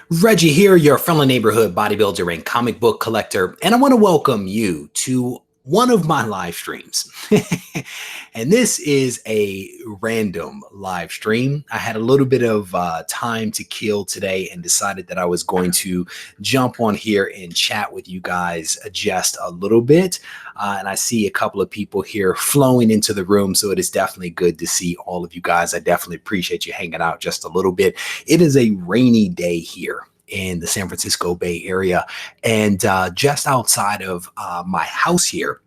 Reggie here, your friendly neighborhood bodybuilder and comic book collector, and I want to welcome you to one of my live streams. And this is a random live stream. I had a little bit of time to kill today and decided that I was going to jump on here and chat with you guys just a little bit. And I see a couple of people here flowing into the room, so it is definitely good to see all of you guys. I definitely appreciate you hanging out just a little bit. It is a rainy day here in the San Francisco Bay Area, and just outside of my house here,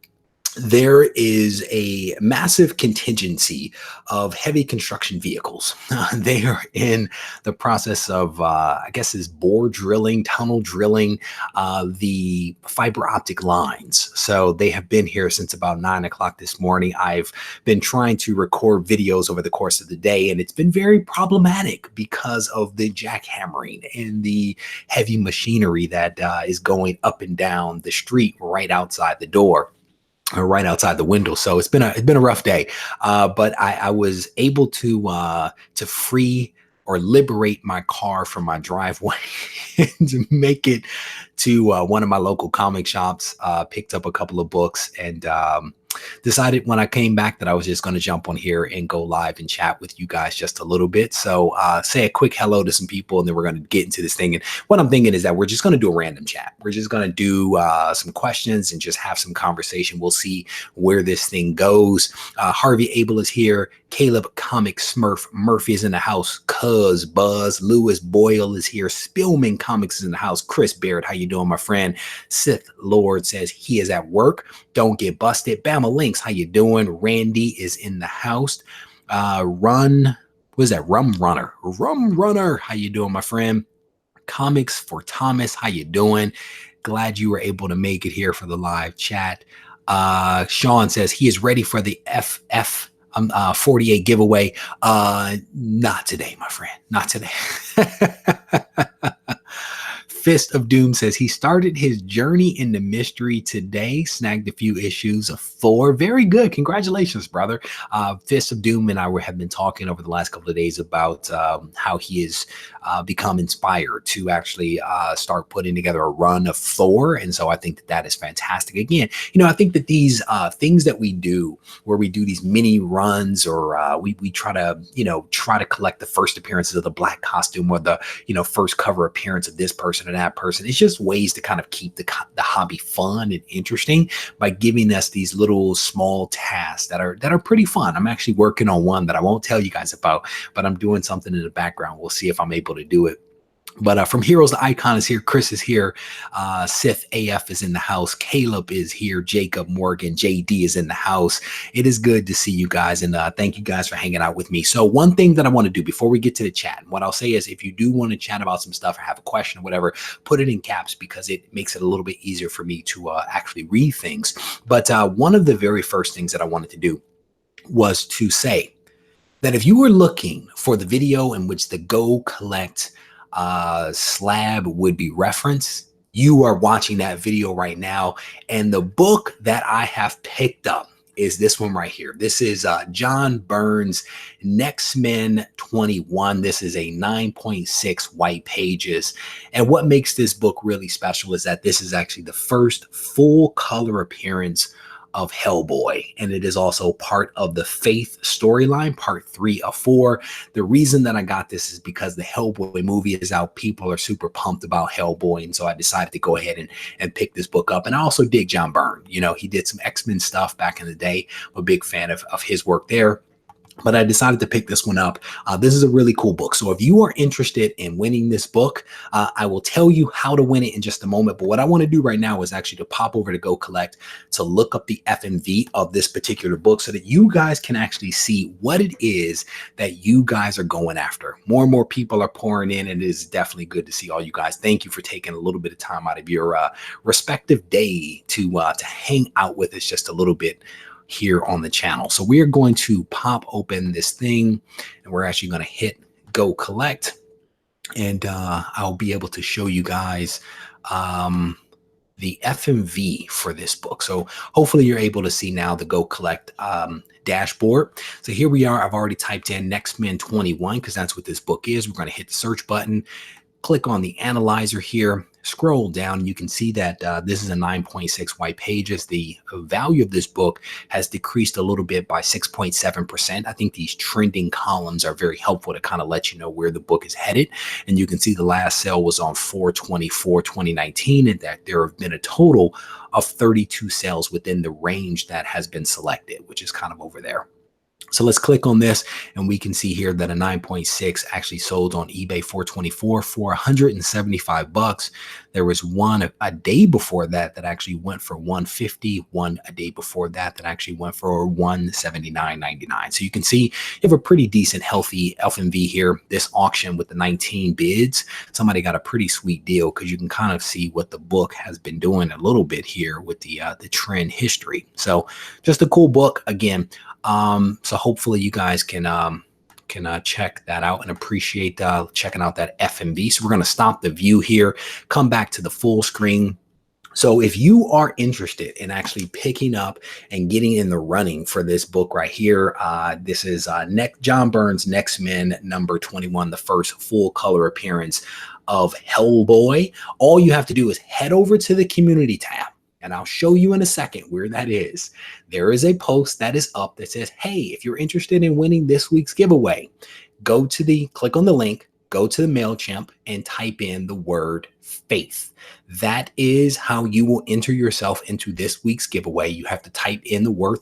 there is a massive contingency of heavy construction vehicles. They are in the process of, I guess, is bore drilling, tunnel drilling, the fiber optic lines. So they have been here since about 9 o'clock this morning. I've been trying to record videos over the course of the day, and it's been very problematic because of the jackhammering and the heavy machinery that is going up and down the street right outside the door, or right outside the window. So it's been a rough day, but I was able to free or liberate my car from my driveway and to make it to one of my local comic shops. Picked up a couple of books and decided when I came back that I was just going to jump on here and go live and chat with you guys just a little bit. So say a quick hello to some people, and then we're going to get into this thing. And what I'm thinking is that we're just going to do a random chat. We're just going to do some questions and just have some conversation. We'll see where this thing goes. Harvey Abel is here. Caleb Comic Smurf Murphy is in the house. Cuz Buzz Lewis Boyle is here. Spillman Comics is in the house. Chris Barrett, how you doing, my friend? Sith Lord says he is at work. Don't get busted. Bama Links, how you doing? Randy is in the house. Rum Runner, how you doing, my friend? Comics for Thomas, how you doing? Glad you were able to make it here for the live chat. Sean says he is ready for the FF 48 giveaway. Not today, my friend. Not today. Fist of Doom says he started his journey into mystery today, snagged a few issues of 4. Very good. Congratulations, brother. Fist of Doom and I have been talking over the last couple of days about how he has become inspired to actually start putting together a run of Thor. And so I think that is fantastic. Again, I think that these things that we do, where we do these mini runs, or we try to collect the first appearances of the black costume, or the first cover appearance of this person or that person. It's just ways to kind of keep the hobby fun and interesting by giving us these little small tasks that are pretty fun. I'm actually working on one that I won't tell you guys about, but I'm doing something in the background. We'll see if I'm able to do it. But from Heroes to Icon is here. Chris is here. Sith AF is in the house. Caleb is here. Jacob Morgan. JD is in the house. It is good to see you guys. And thank you guys for hanging out with me. So one thing that I want to do before we get to the chat, what I'll say is if you do want to chat about some stuff or have a question or whatever, put it in caps because it makes it a little bit easier for me to actually read things. But one of the very first things that I wanted to do was to say that if you were looking for the video in which the Go Collect slab would be referenced, you are watching that video right now. And the book that I have picked up is this one right here. This is John Byrne's X-Men 21. This is a 9.6 white pages. And what makes this book really special is that this is actually the first full color appearance of Hellboy, and it is also part of the Faith storyline, part 3 of 4. The reason that I got this is because the Hellboy movie is out. People are super pumped about Hellboy, and so I decided to go ahead and pick this book up. And I also dig John Byrne. He did some X-Men stuff back in the day. I'm a big fan of his work there. But I decided to pick this one up. This is a really cool book. So if you are interested in winning this book, I will tell you how to win it in just a moment. But what I want to do right now is actually to pop over to Go Collect to look up the FMV of this particular book so that you guys can actually see what it is that you guys are going after. More and more people are pouring in, and it is definitely good to see all you guys. Thank you for taking a little bit of time out of your respective day to hang out with us just a little bit here on the channel. So we are going to pop open this thing, and we're actually going to hit Go Collect, and I'll be able to show you guys the FMV for this book. So hopefully you're able to see now the Go Collect dashboard. So here we are. I've already typed in X-Men 21 because that's what this book is. We're going to hit the search button. Click on the analyzer here, scroll down, you can see that this is a 9.6 white pages. The value of this book has decreased a little bit by 6.7%. I think these trending columns are very helpful to kind of let you know where the book is headed. And you can see the last sale was on 4/24/2019, and that there have been a total of 32 sales within the range that has been selected, which is kind of over there. So let's click on this and we can see here that a 9.6 actually sold on eBay 424 for $175. There was one a day before that that actually went for 150, one a day before that that actually went for 179.99. So you can see you have a pretty decent healthy FMV here. This auction with the 19 bids, somebody got a pretty sweet deal because you can kind of see what the book has been doing a little bit here with the trend history. So just a cool book again. So hopefully you guys can check that out and appreciate checking out that FMV. So we're going to stop the view here, come back to the full screen. So if you are interested in actually picking up and getting in the running for this book right here, this is John Byrne's Next Men number 21, the first full color appearance of Hellboy. All you have to do is head over to the community tab. And I'll show you in a second where that is. There is a post that is up that says, hey, if you're interested in winning this week's giveaway, click on the link, go to the MailChimp and type in the word faith. That is how you will enter yourself into this week's giveaway. You have to type in the word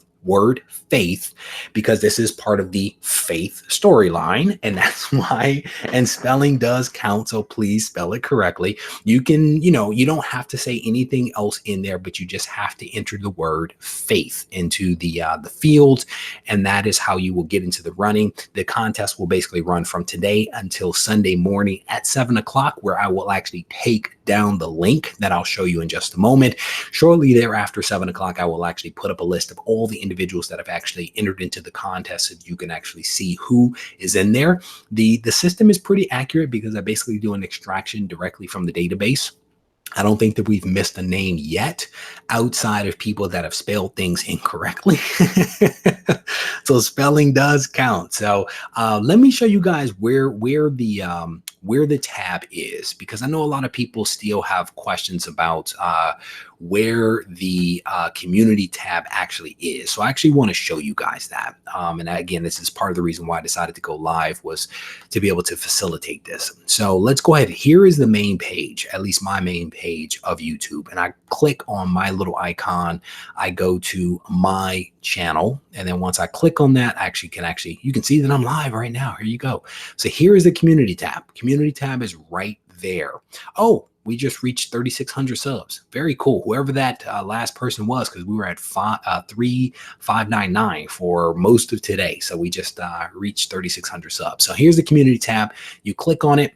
faith because this is part of the faith storyline, and that's why, and spelling does count, so please spell it correctly. You can, you don't have to say anything else in there, but you just have to enter the word faith into the field, and that is how you will get into the running. The contest will basically run from today until Sunday morning at 7 o'clock, where I will actually take down the link that I'll show you in just a moment. Shortly thereafter, 7 o'clock, I will actually put up a list of all the individuals that have actually entered into the contest so you can actually see who is in there. The system is pretty accurate because I basically do an extraction directly from the database. I don't think that we've missed a name yet outside of people that have spelled things incorrectly. So spelling does count. So let me show you guys where the tab is, because I know a lot of people still have questions about where the community tab actually is. So I actually want to show you guys that. And again, this is part of the reason why I decided to go live, was to be able to facilitate this. So let's go ahead. Here is the main page, at least my main page of YouTube. And I click on my little icon. I go to my channel. And then once I click on that, you can see that I'm live right now. Here you go. So here is the community tab. Community tab is right there. Oh, we just reached 3,600 subs. Very cool. Whoever that last person was, because we were at 3,599 for most of today. So we just reached 3,600 subs. So here's the community tab. You click on it.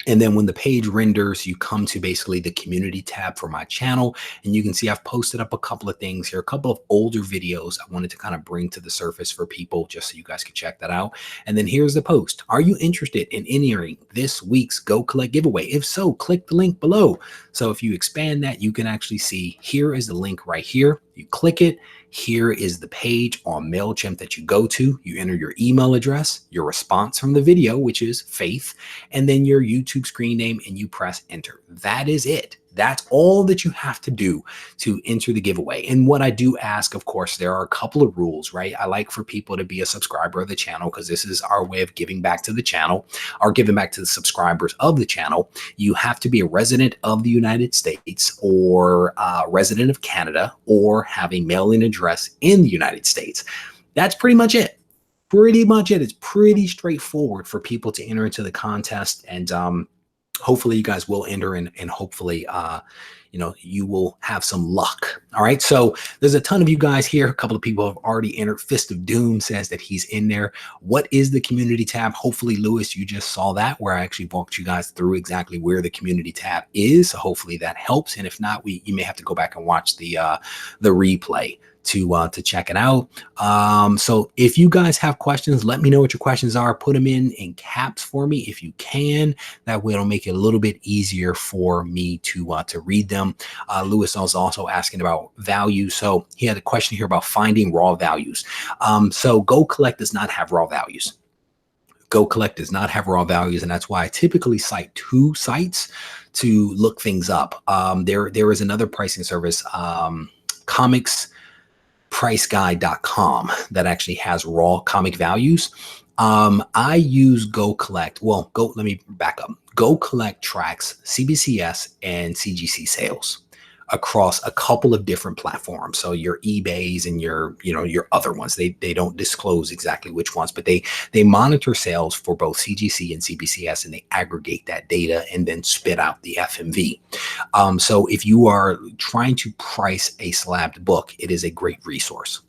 And then when the page renders, you come to basically the community tab for my channel. And you can see I've posted up a couple of things here, a couple of older videos I wanted to kind of bring to the surface for people, just so you guys can check that out. And then here's the post. Are you interested in entering this week's Go Collect giveaway? If so, click the link below. So if you expand that, you can actually see here is the link right here. You click it. Here is the page on MailChimp that you go to. You enter your email address, your response from the video, which is faith, and then your YouTube screen name, and you press enter. That is it. That's all that you have to do to enter the giveaway. And what I do ask, of course, there are a couple of rules, right? I like for people to be a subscriber of the channel, because this is our way of giving back to the channel, or giving back to the subscribers of the channel. You have to be a resident of the United States, or a resident of Canada, or have a mailing address in the United States. That's pretty much it. Pretty much it. It's pretty straightforward for people to enter into the contest. And hopefully you guys will enter, and hopefully, you will have some luck. All right. So there's a ton of you guys here. A couple of people have already entered. Fist of Doom says that he's in there. What is the community tab? Hopefully, Lewis, you just saw that, where I actually walked you guys through exactly where the community tab is. So hopefully that helps. And if not, you may have to go back and watch the replay to check it out. So if you guys have questions, let me know what your questions are. Put them in caps for me if you can. That way it'll make it a little bit easier for me to read them. Lewis was also asking about value. So he had a question here about finding raw values. So Go Collect does not have raw values. Go Collect does not have raw values, and that's why I typically cite two sites to look things up. There is another pricing service, comicspriceguide.com, that actually has raw comic values. I use Go Collect. Well, let me back up. Go Collect tracks CBCS and CGC sales across a couple of different platforms. So your eBays and your other ones, they don't disclose exactly which ones, but they monitor sales for both CGC and CBCS, and they aggregate that data and then spit out the FMV. So if you are trying to price a slabbed book, it is a great resource.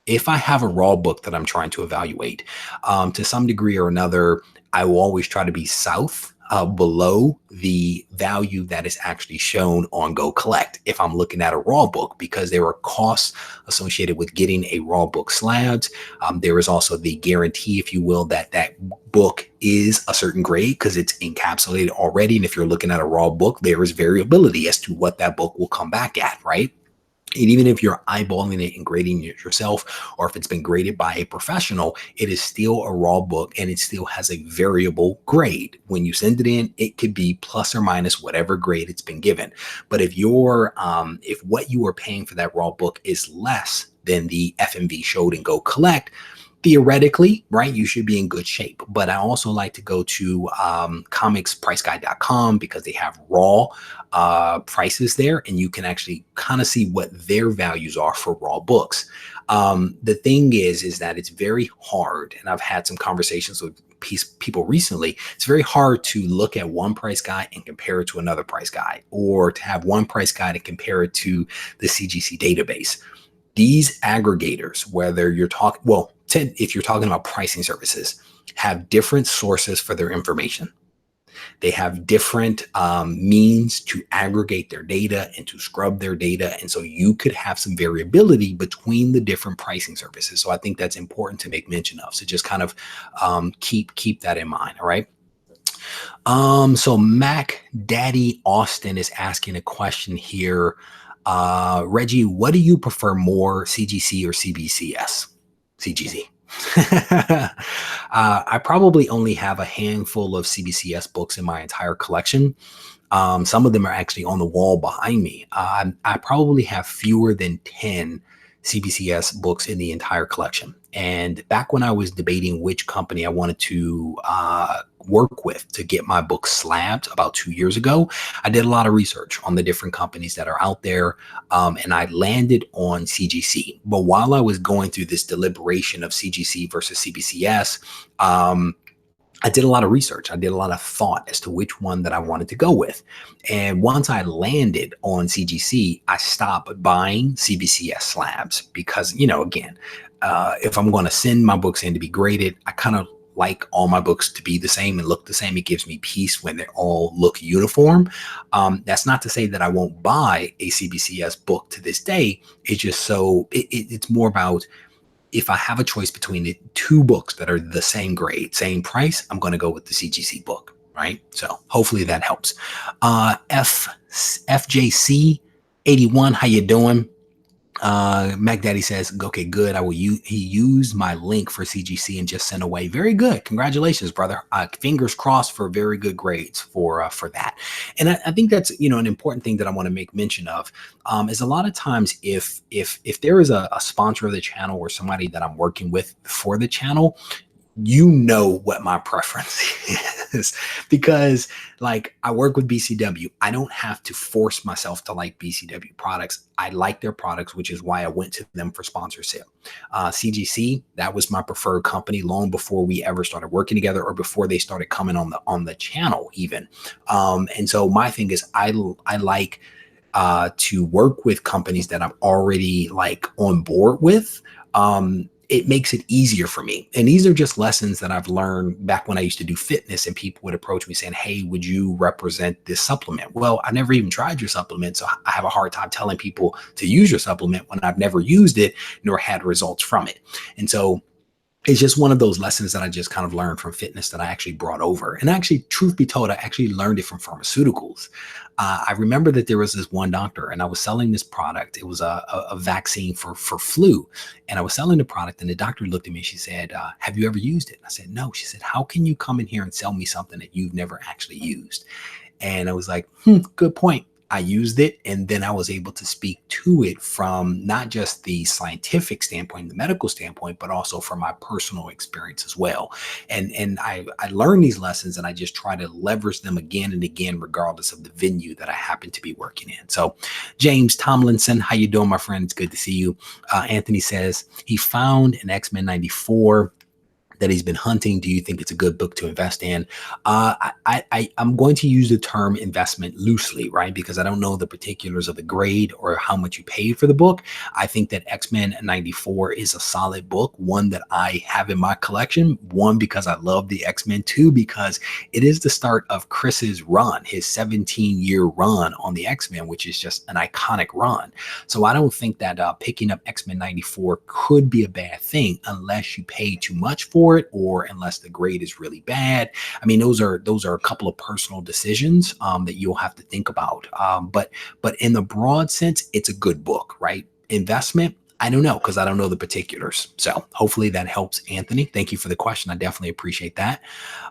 If I have a raw book that I'm trying to evaluate, to some degree or another, I will always try to be south below the value that is actually shown on Go Collect if I'm looking at a raw book, because there are costs associated with getting a raw book slabbed. There is also the guarantee, if you will, that that book is a certain grade because it's encapsulated already. And if you're looking at a raw book, there is variability as to what that book will come back at, right? And even if you're eyeballing it and grading it yourself, or if it's been graded by a professional, it is still a raw book and it still has a variable grade. When you send it in, it could be plus or minus whatever grade it's been given. But if if what you are paying for that raw book is less than the FMV showed in Go Collect, theoretically, right, you should be in good shape. But I also like to go to comicspriceguide.com because they have raw prices there, and you can actually kind of see what their values are for raw books. The thing is that it's very hard, and I've had some conversations with people recently. It's very hard to look at one price guide and compare it to another price guide, or to have one price guide and compare it to the CGC database. These aggregators, whether you're talking, if you're talking about pricing services, have different sources for their information. They have different means to aggregate their data and to scrub their data. And so you could have some variability between the different pricing services. So I think that's important to make mention of. So just kind of keep that in mind. All right. So Mac Daddy Austin is asking a question here. Regie, what do you prefer more, CGC or CBCS? CGC. I probably only have a handful of CBCS books in my entire collection. Some of them are actually on the wall behind me. I probably have fewer than 10 CBCS books in the entire collection. And back when I was debating which company I wanted to work with to get my book slabbed about 2 years ago, I did a lot of research on the different companies that are out there, and I landed on CGC. But while I was going through this deliberation of CGC versus CBCS, I did a lot of research. I did a lot of thought as to which one that I wanted to go with. And once I landed on CGC, I stopped buying CBCS slabs because, again, if I'm going to send my books in to be graded, I kind of like all my books to be the same and look the same. It gives me peace when they all look uniform. That's not to say that I won't buy a CBCS book to this day. It's just it's more about, if I have a choice between the two books that are the same grade, same price, I'm going to go with the CGC book, right? So hopefully that helps. FJC81, how you doing? Mac Daddy says, okay, good. He used my link for CGC and just sent away. Very good. Congratulations, brother. Fingers crossed for very good grades for that. And I think that's, an important thing that I want to make mention of, is a lot of times if there is a sponsor of the channel or somebody that I'm working with for the channel, what my preference is, because I work with BCW. I don't have to force myself to like BCW products. I like their products, which is why I went to them for sponsorship. CGC, that was my preferred company long before we ever started working together, or before they started coming on the channel even. And so my thing is, I like to work with companies that I'm already on board with. It makes it easier for me. And these are just lessons that I've learned back when I used to do fitness, and people would approach me saying, hey, would you represent this supplement? Well, I never even tried your supplement, so I have a hard time telling people to use your supplement when I've never used it nor had results from it. And so it's just one of those lessons that I just kind of learned from fitness that I actually brought over. And actually, truth be told, I actually learned it from pharmaceuticals. I remember that there was this one doctor, and I was selling this product. It was a vaccine for flu, and I was selling the product. And the doctor looked at me. She said, "Have you ever used it?" I said, "No." She said, "How can you come in here and sell me something that you've never actually used?" And I was like, good point. I used it, and then I was able to speak to it from not just the scientific standpoint, the medical standpoint, but also from my personal experience as well. And I learned these lessons, and I just try to leverage them again and again, regardless of the venue that I happen to be working in. So, James Tomlinson, how you doing, my friend? It's good to see you. Anthony says he found an X-Men 94 that he's been hunting. Do you think it's a good book to invest in? I'm going to use the term investment loosely, right? Because I don't know the particulars of the grade or how much you paid for the book. I think that X-Men 94 is a solid book, one that I have in my collection. One, because I love the X-Men. Two, because it is the start of Chris's run, his 17-year run on the X-Men, which is just an iconic run. So I don't think that picking up X-Men 94 could be a bad thing unless you pay too much for it, or unless the grade is really bad. I mean, those are a couple of personal decisions that you'll have to think about. But in the broad sense, it's a good book, right? Investment, I don't know, because I don't know the particulars. So hopefully that helps, Anthony. Thank you for the question. I definitely appreciate that.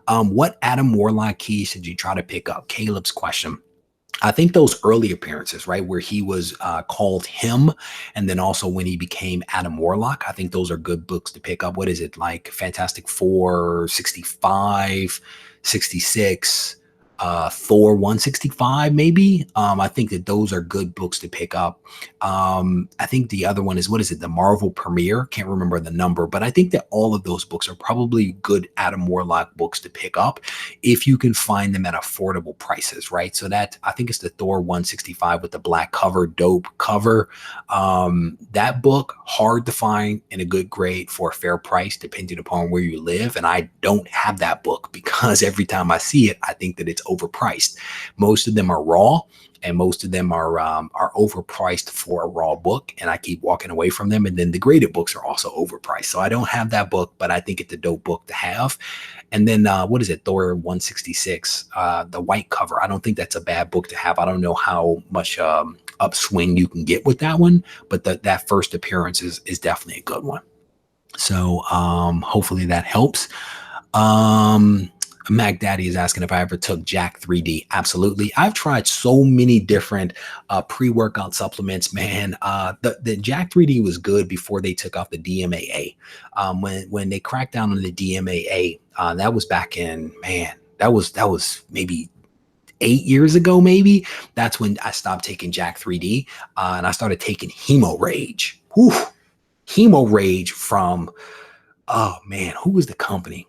What Adam Warlock keys should you try to pick up? Caleb's question. I think those early appearances, right, where he was called him, and then also when he became Adam Warlock, I think those are good books to pick up. What is it, like Fantastic Four, 65, 66, Thor 165, maybe? I think that those are good books to pick up. I think the other one is, what is it, the Marvel Premiere? Can't remember the number, but I think that all of those books are probably good Adam Warlock books to pick up if you can find them at affordable prices, right? So that, I think it's the Thor 165 with the black cover, dope cover. That book, hard to find in a good grade for a fair price, depending upon where you live. And I don't have that book because every time I see it, I think that it's overpriced. Most of them are raw, and most of them are overpriced for a raw book, and I keep walking away from them. And then the graded books are also overpriced. So I don't have that book, but I think it's a dope book to have. And then what is it, Thor 166, the white cover. I don't think that's a bad book to have. I don't know how much upswing you can get with that one, but that first appearance is definitely a good one. So hopefully that helps. Mac Daddy is asking if I ever took Jack 3D. Absolutely. I've tried so many different pre-workout supplements, man. The Jack 3D was good before they took off the DMAA. When they cracked down on the DMAA, that was back in, man, that was maybe 8 years ago, maybe. That's when I stopped taking Jack 3D and I started taking Hemo Rage. Whew. Hemo Rage from, oh man, who was the company?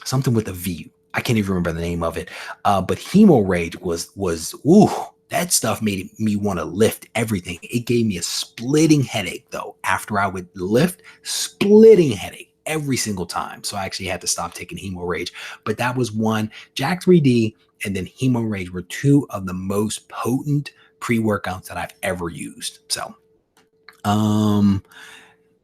Something with a V. I can't even remember the name of it. But Hemo Rage was ooh, that stuff made me want to lift everything. It gave me a splitting headache though. After I would lift, splitting headache every single time. So I actually had to stop taking Hemo Rage. But that was one. Jack 3D and then Hemo Rage were two of the most potent pre-workouts that I've ever used.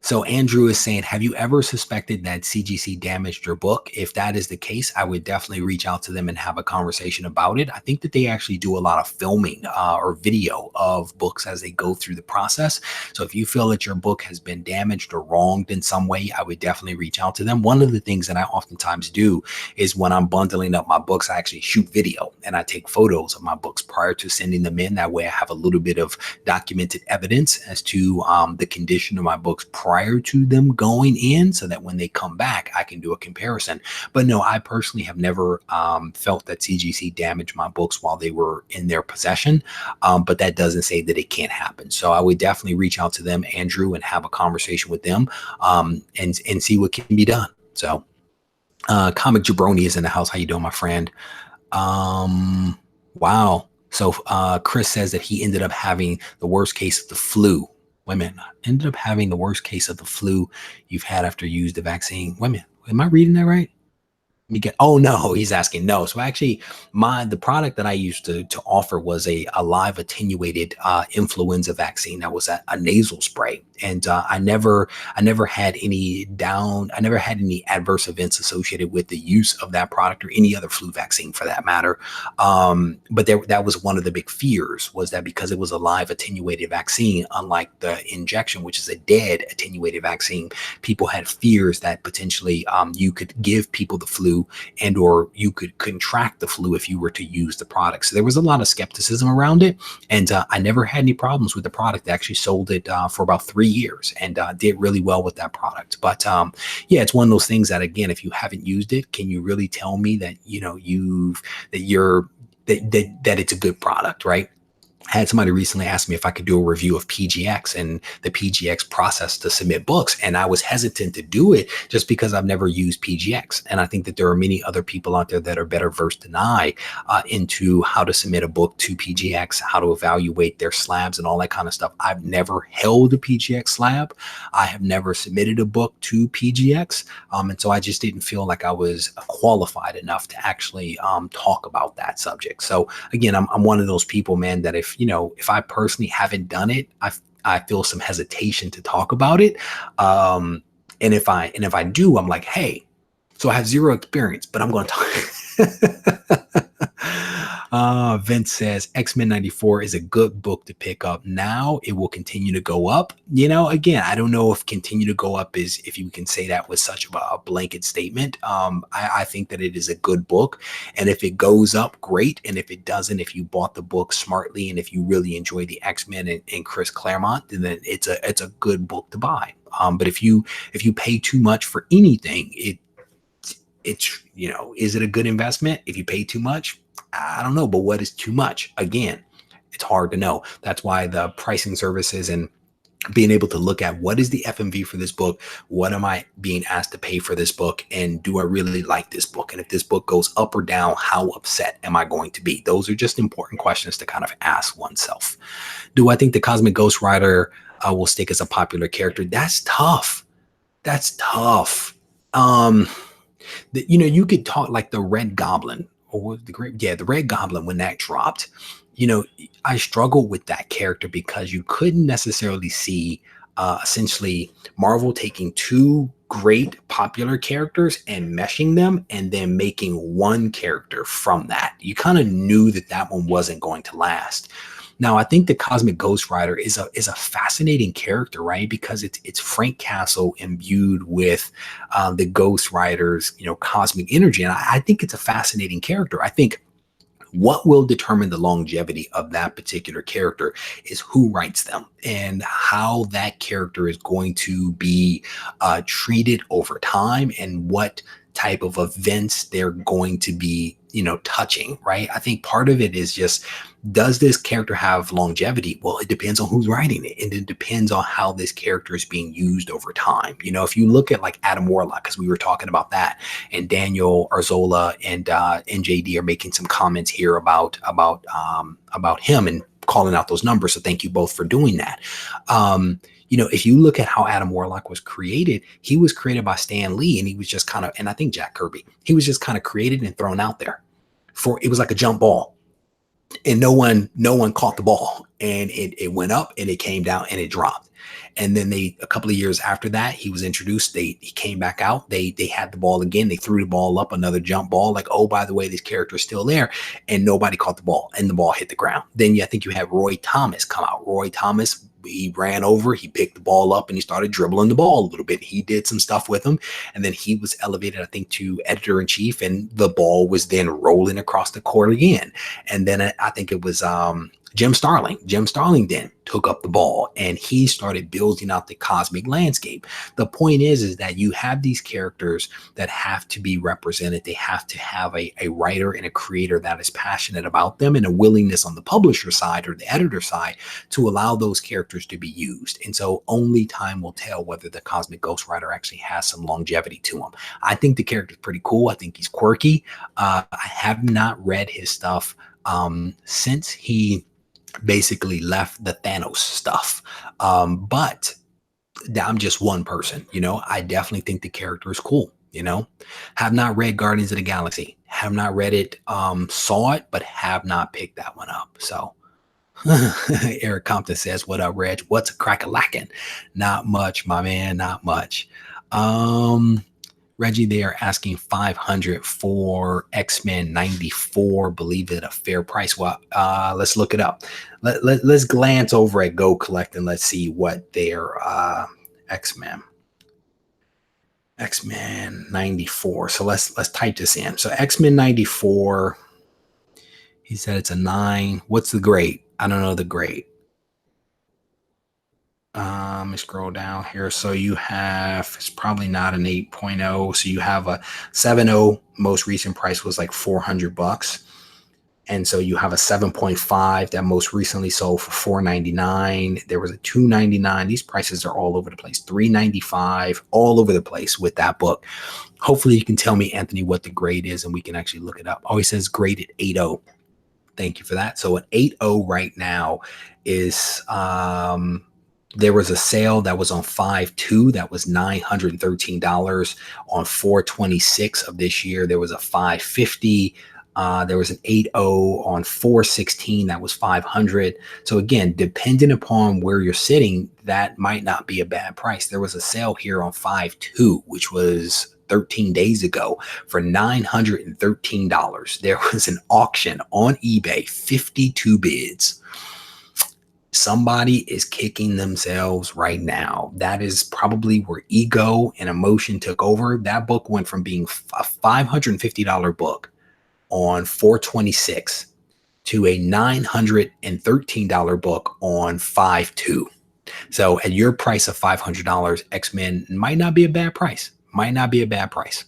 So Andrew is saying, have you ever suspected that CGC damaged your book? If that is the case, I would definitely reach out to them and have a conversation about it. I think that they actually do a lot of filming or video of books as they go through the process. So if you feel that your book has been damaged or wronged in some way, I would definitely reach out to them. One of the things that I oftentimes do is when I'm bundling up my books, I actually shoot video and I take photos of my books prior to sending them in. That way I have a little bit of documented evidence as to the condition of my books prior to them going in, so that when they come back, I can do a comparison. But no, I personally have never felt that CGC damaged my books while they were in their possession. But that doesn't say that it can't happen. So I would definitely reach out to them, Andrew, and have a conversation with them and see what can be done. So Comic Jabroni is in the house. How you doing, my friend? Wow. So Chris says that he ended up having the worst case of the flu. Women ended up having the worst case of the flu you've had after you used the vaccine. Women, am I reading that right? You get, oh no, he's asking no. So actually, the product that I used to offer was a live attenuated influenza vaccine. That was a nasal spray, and I never had I never had any adverse events associated with the use of that product or any other flu vaccine for that matter. But that was one of the big fears, was that because it was a live attenuated vaccine, unlike the injection, which is a dead attenuated vaccine, people had fears that potentially you could give people the flu and or you could contract the flu if you were to use the product. So there was a lot of skepticism around it, and I never had any problems with the product. I actually sold it for about 3 years and did really well with that product. But yeah, it's one of those things that, again, if you haven't used it, can you really tell me that that it's a good product, right? I had somebody recently ask me if I could do a review of PGX and the PGX process to submit books. And I was hesitant to do it just because I've never used PGX. And I think that there are many other people out there that are better versed than I into how to submit a book to PGX, how to evaluate their slabs and all that kind of stuff. I've never held a PGX slab. I have never submitted a book to PGX. And so I just didn't feel like I was qualified enough to actually talk about that subject. So again, I'm one of those people, man, that if I personally haven't done it, I feel some hesitation to talk about it. And if I do, I'm like, hey, so I have zero experience, but I'm going to talk. Vince says X-Men 94 is a good book to pick up now. It will continue to go up. Again, I don't know if continue to go up is, if you can say that with such a blanket statement. I think that it is a good book. And if it goes up, great. And if it doesn't, if you bought the book smartly and if you really enjoy the X-Men and Chris Claremont, then it's a good book to buy. But if you pay too much for anything, it's is it a good investment? If you pay too much, I don't know. But what is too much? Again, it's hard to know. That's why the pricing services and being able to look at what is the FMV for this book, what am I being asked to pay for this book, and do I really like this book? And if this book goes up or down, how upset am I going to be? Those are just important questions to kind of ask oneself. Do I think the Cosmic Ghost Rider will stick as a popular character? That's tough. That's tough. You could talk like the Red Goblin or the Red Goblin when that dropped. I struggled with that character because you couldn't necessarily see essentially Marvel taking two great popular characters and meshing them and then making one character from that. You kind of knew that one wasn't going to last. Now, I think the Cosmic Ghost Rider is a fascinating character, right? Because it's Frank Castle imbued with the Ghost Rider's cosmic energy, and I think it's a fascinating character. I think what will determine the longevity of that particular character is who writes them and how that character is going to be treated over time and what type of events they're going to be touching, right? I think part of it is just, does this character have longevity? Well, it depends on who's writing it, and it depends on how this character is being used over time. If you look at like Adam Warlock, because we were talking about that, and Daniel Arzola and NJD are making some comments here about him and calling out those numbers. So thank you both for doing that. If you look at how Adam Warlock was created, he was created by Stan Lee, and he was just kind of, and I think Jack Kirby, he was just kind of created and thrown out there it was like a jump ball, and no one caught the ball, and it went up and it came down and it dropped. And then a couple of years after that, he was introduced. He came back out. They had the ball again. They threw the ball up, another jump ball. Like, oh, by the way, this character is still there, and nobody caught the ball, and the ball hit the ground. Then I think you had Roy Thomas come out. Roy Thomas, he ran over, he picked the ball up, and he started dribbling the ball a little bit. He did some stuff with him, and then he was elevated, I think, to editor-in-chief, and the ball was then rolling across the court again. And then I think it was Jim Starlin. Jim Starlin then took up the ball, and he started building out the cosmic landscape. The point is that you have these characters that have to be represented. They have to have a writer and a creator that is passionate about them, and a willingness on the publisher side or the editor side to allow those characters to be used. And so only time will tell whether the Cosmic Ghost Rider actually has some longevity to him. I think the character is pretty cool. I think he's quirky. I have not read his stuff since he basically left the Thanos stuff. But I'm just one person, I definitely think the character is cool. You know, have not read Guardians of the Galaxy. Have not read it. Saw it, but have not picked that one up. So Eric Compton says, "What up, Reg? What's a crack-a-lackin'? Not much, my man. Not much." Um, Reggie, they are asking 500 for X-Men 94. Believe it a fair price? Well, let's look it up. Let's glance over at Go Collect and let's see what their X-Men X-Men 94. So let's type this in. So X-Men 94. He said it's a 9. What's the grade? I don't know the grade. Let me scroll down here. So you have, it's probably not an 8.0. So you have a 7.0. Most recent price was like $400. And so you have a 7.5 that most recently sold for $4.99. There was a $2.99. These prices are all over the place. $3.95, all over the place with that book. Hopefully you can tell me, Anthony, what the grade is and we can actually look it up. Oh, he says graded 8.0. Thank you for that. So an 8.0 right now is there was a sale that was on 5/2 that was $913. On 4/26 of this year, there was a 550. There was an 8.0 on 4/16 that was 500. So again, depending upon where you're sitting, that might not be a bad price. There was a sale here on 5/2, which was 13 days ago for $913. There was an auction on eBay, 52 bids. Somebody is kicking themselves right now. That is probably where ego and emotion took over. That book went from being a $550 book on 4/26 to a $913 book on 5/2. So at your price of $500, X-Men might not be a bad price. Might not be a bad price.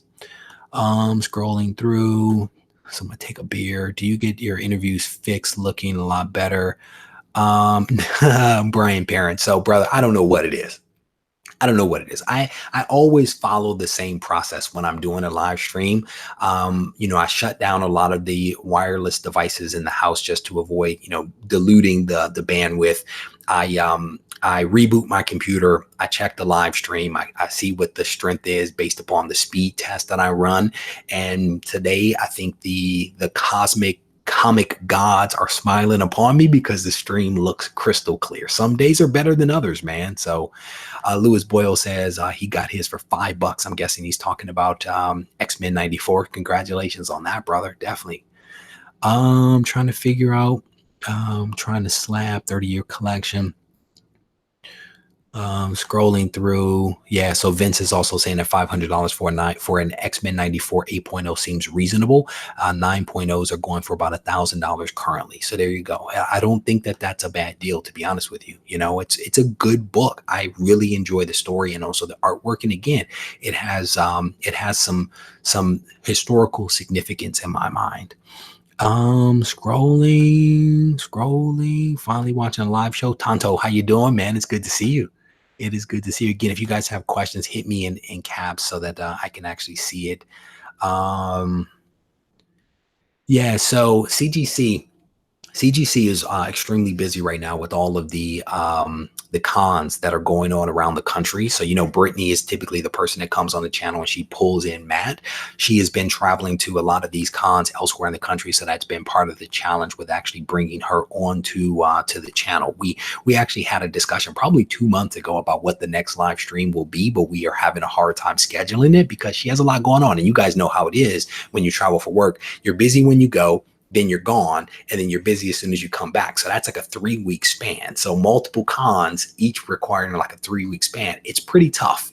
Scrolling through. Someone take a beer. Do you get your interviews fixed looking a lot better? Brian Parent. So brother, I don't know what it is. I don't know what it is. I always follow the same process when I'm doing a live stream. I shut down a lot of the wireless devices in the house just to avoid, diluting the bandwidth. I reboot my computer. I check the live stream. I see what the strength is based upon the speed test that I run. And today, I think the comic gods are smiling upon me because the stream looks crystal clear. Some days are better than others, man. So Lewis Boyle says he got his for $5. I'm guessing he's talking about X-Men 94. Congratulations on that, brother. Definitely. Trying to figure out, trying to slab 30-year collection. Scrolling through. Yeah, so Vince is also saying that $500 for an X-Men 94 8.0 seems reasonable. 9.0s are going for about $1,000 currently. So there you go. I don't think that that's a bad deal, to be honest with you. It's a good book. I really enjoy the story and also the artwork. And again, it has some historical significance in my mind. Scrolling, finally watching a live show. Tonto, how you doing, man? It's good to see you. It is good to see you again. If you guys have questions, hit me in caps so that I can actually see it. Yeah, so CGC is extremely busy right now with all of the cons that are going on around the country. So, Brittany is typically the person that comes on the channel and she pulls in Matt. She has been traveling to a lot of these cons elsewhere in the country. So that's been part of the challenge with actually bringing her on to the channel. We actually had a discussion probably 2 months ago about what the next live stream will be, but we are having a hard time scheduling it because she has a lot going on. And you guys know how it is when you travel for work. You're busy when you go, then you're gone, and then you're busy as soon as you come back. So that's like a 3-week span. So multiple cons, each requiring like a 3-week span. It's pretty tough.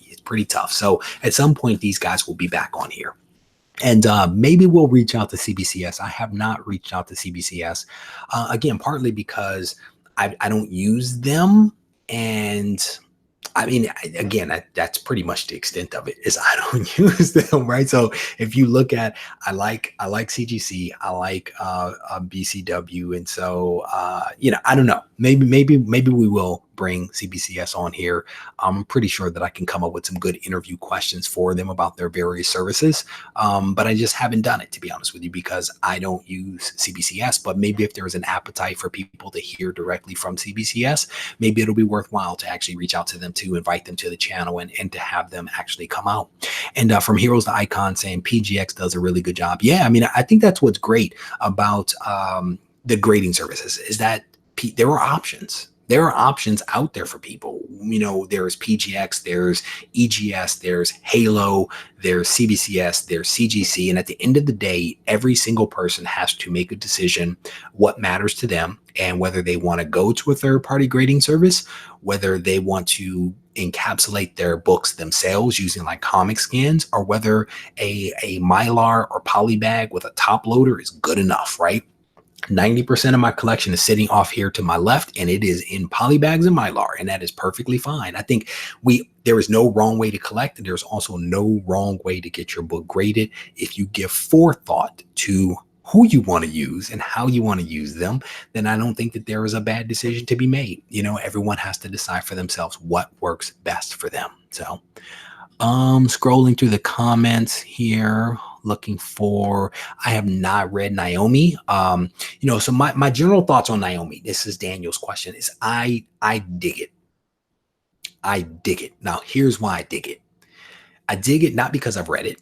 So at some point, these guys will be back on here. And maybe we'll reach out to CBCS. I have not reached out to CBCS. Again, partly because I don't use them. And I mean, again, that's pretty much the extent of it, is I don't use them, right? So if you look at, I like CGC, I like BCW, and so I don't know. maybe we will bring CBCS on here. I'm pretty sure that I can come up with some good interview questions for them about their various services. But I just haven't done it, to be honest with you, because I don't use CBCS. But maybe if there's an appetite for people to hear directly from CBCS, maybe it'll be worthwhile to actually reach out to them, to invite them to the channel, and to have them actually come out. And from Heroes to Icons saying PGX does a really good job. Yeah, I mean, I think that's what's great about the grading services, is that there are options. There are options out there for people. You know, there's PGX, there's EGS, there's Halo, there's CBCS, there's CGC. And at the end of the day, every single person has to make a decision what matters to them, and whether they want to go to a third-party grading service, whether they want to encapsulate their books themselves using like comic scans, or whether a Mylar or polybag with a top loader is good enough, right? 90% of my collection is sitting off here to my left, and it is in polybags and Mylar, and that is perfectly fine. I think there is no wrong way to collect, and there's also no wrong way to get your book graded if you give forethought to who you want to use and how you want to use them. Then I don't think that there is a bad decision to be made. You know, everyone has to decide for themselves what works best for them. So scrolling through the comments here, looking for, I have not read Naomi. So my general thoughts on Naomi, this is Daniel's question, is I dig it. I dig it. Now, here's why I dig it. I dig it not because I've read it,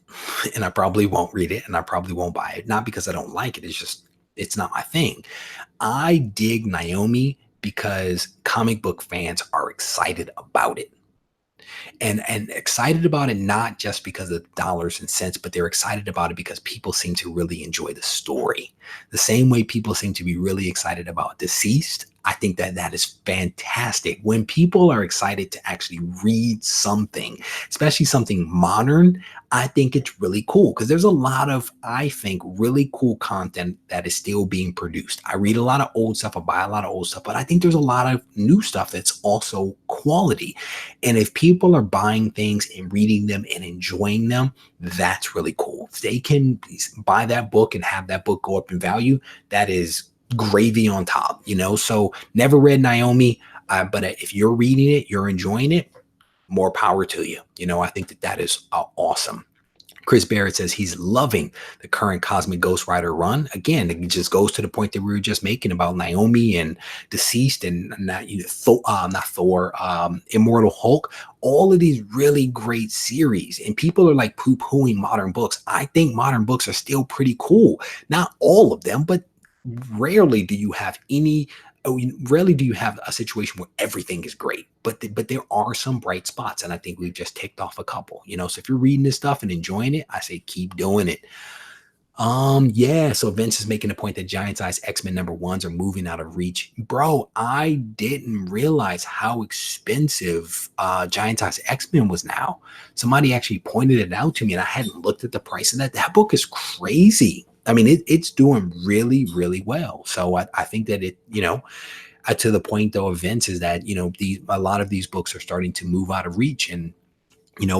and I probably won't read it, and I probably won't buy it. Not because I don't like it. It's not my thing. I dig Naomi because comic book fans are excited about it. And excited about it, not just because of dollars and cents, but they're excited about it because people seem to really enjoy the story. The same way people seem to be really excited about Deceased. I think that is fantastic. When people are excited to actually read something, especially something modern, I think it's really cool, because there's a lot of, I think, really cool content that is still being produced. I read a lot of old stuff, I buy a lot of old stuff, but I think there's a lot of new stuff that's also quality. And if people are buying things and reading them and enjoying them, that's really cool. If they can buy that book and have that book go up in value, that is gravy on top, So never read Naomi, but if you're reading it, you're enjoying it, more power to you. I think that is awesome. Chris Barrett says he's loving the current Cosmic Ghost Rider run. Again, it just goes to the point that we were just making about Naomi and Deceased and not Thor, Immortal Hulk. All of these really great series, and people are like poo-pooing modern books. I think modern books are still pretty cool. Not all of them, but rarely do you have a situation where everything is great, but there are some bright spots, and I think we've just ticked off a couple. So if you're reading this stuff and enjoying it, I say keep doing it. So Vince is making a point that Giant Size X-Men #1s are moving out of reach. Bro, I didn't realize how expensive Giant Size X-Men was now. Somebody actually pointed it out to me, and I hadn't looked at the price of that. That book is crazy. I mean, it's doing really, really well. So I think that to the point though of Vince is that, a lot of these books are starting to move out of reach, and,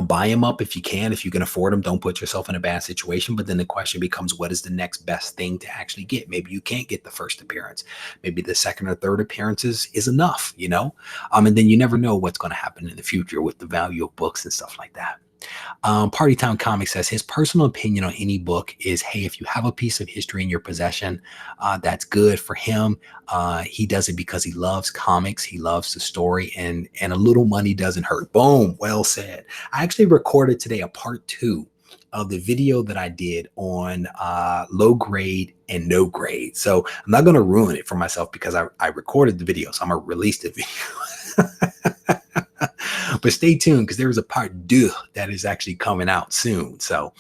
buy them up if you can afford them. Don't put yourself in a bad situation. But then the question becomes, what is the next best thing to actually get? Maybe you can't get the first appearance. Maybe the second or third appearances is enough, and then you never know what's going to happen in the future with the value of books and stuff like that. Party Town Comics says his personal opinion on any book is, hey, if you have a piece of history in your possession, that's good for him. He does it because he loves comics. He loves the story, and a little money doesn't hurt. Boom. Well said. I actually recorded today a part 2 of the video that I did on low grade and no grade. So I'm not going to ruin it for myself because I recorded the video. So I'm going to release the video. But stay tuned, because there's a part 2 that is actually coming out soon. So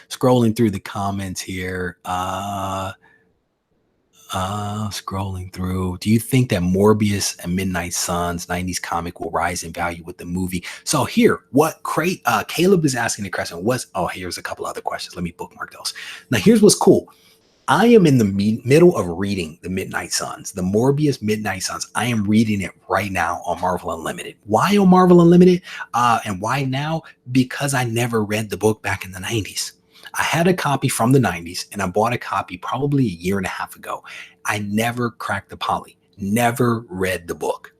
scrolling through the comments here, scrolling through, do you think that Morbius and Midnight Suns 90s comic will rise in value with the movie? So here, Caleb is asking the question, here's a couple other questions. Let me bookmark those. Now here's what's cool. I am in the middle of reading the Midnight Suns, the Morbius Midnight Suns. I am reading it right now on Marvel Unlimited. Why on Marvel Unlimited? And why now? Because I never read the book back in the 90s. I had a copy from the 90s and I bought a copy probably a year and a half ago. I never cracked the poly, never read the book.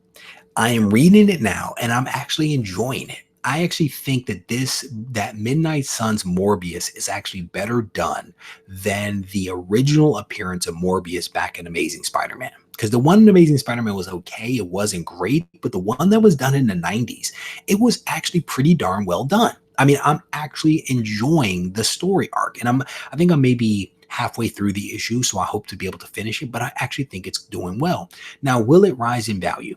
I am reading it now and I'm actually enjoying it. I actually think that Midnight Suns Morbius is actually better done than the original appearance of Morbius back in Amazing Spider-Man. Because the one in Amazing Spider-Man was okay, it wasn't great, but the one that was done in the 90s, it was actually pretty darn well done. I mean, I'm actually enjoying the story arc, and I think I'm maybe halfway through the issue, so I hope to be able to finish it, but I actually think it's doing well. Now, will it rise in value?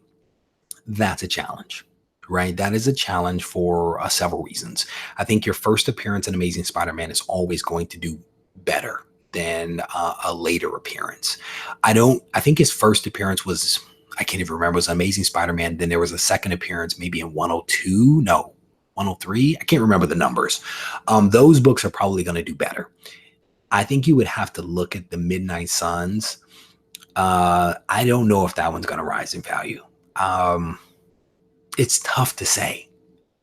That's a challenge, right? That is a challenge for several reasons. I think your first appearance in Amazing Spider-Man is always going to do better than a later appearance. I think his first appearance was, I can't even remember, it was Amazing Spider-Man. Then there was a second appearance, maybe in 102, no, 103. I can't remember the numbers. Those books are probably going to do better. I think you would have to look at the Midnight Suns. I don't know if that one's going to rise in value. It's tough to say.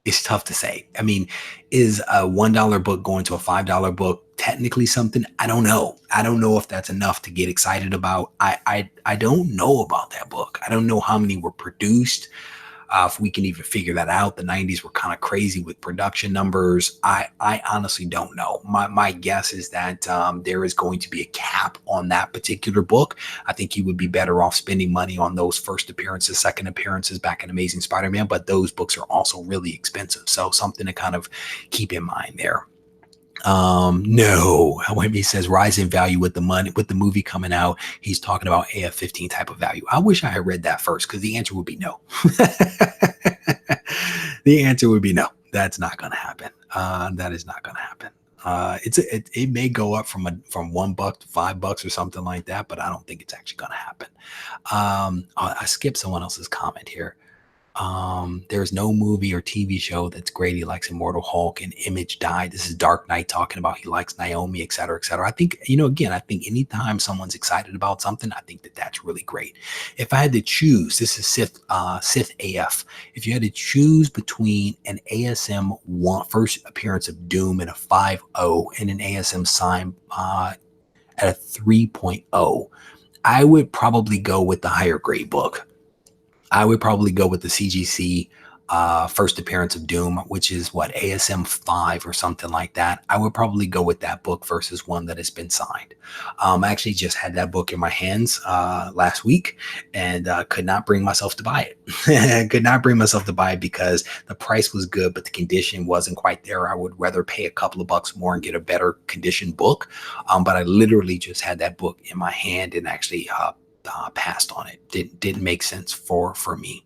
It's tough to say. I mean, is a $1 book going to a $5 book technically something? I don't know. I don't know if that's enough to get excited about. I don't know about that book. I don't know how many were produced. If we can even figure that out. The 90s were kind of crazy with production numbers. I honestly don't know. My guess is that there is going to be a cap on that particular book. I think you would be better off spending money on those first appearances, second appearances back in Amazing Spider-Man, but those books are also really expensive. So something to kind of keep in mind there. No, when he says rise in value with the money, with the movie coming out, he's talking about AF-15 type of value. I wish I had read that first, because the answer would be no. The answer would be no. That's not going to happen. That is not going to happen. It may go up from $1 to $5 or something like that, but I don't think it's actually going to happen. I skipped someone else's comment here. There's no movie or TV show that's great. He likes Immortal Hulk and Image died. This is Dark Knight talking about he likes Naomi, et cetera, et cetera. I think, again, I think anytime someone's excited about something, I think that that's really great. If I had to choose, this is Sith AF. If you had to choose between an ASM first appearance of Doom and a 5.0 and an ASM sign at a 3.0, I would probably go with the higher grade book. I would probably go with the CGC first appearance of Doom, which is what, ASM 5 or something like that. I would probably go with that book versus one that has been signed. I actually just had that book in my hands last week and could not bring myself to buy it. Could not bring myself to buy it because the price was good, but the condition wasn't quite there. I would rather pay a couple of bucks more and get a better conditioned book. But I literally just had that book in my hand and actually passed on it. Didn't make sense for me.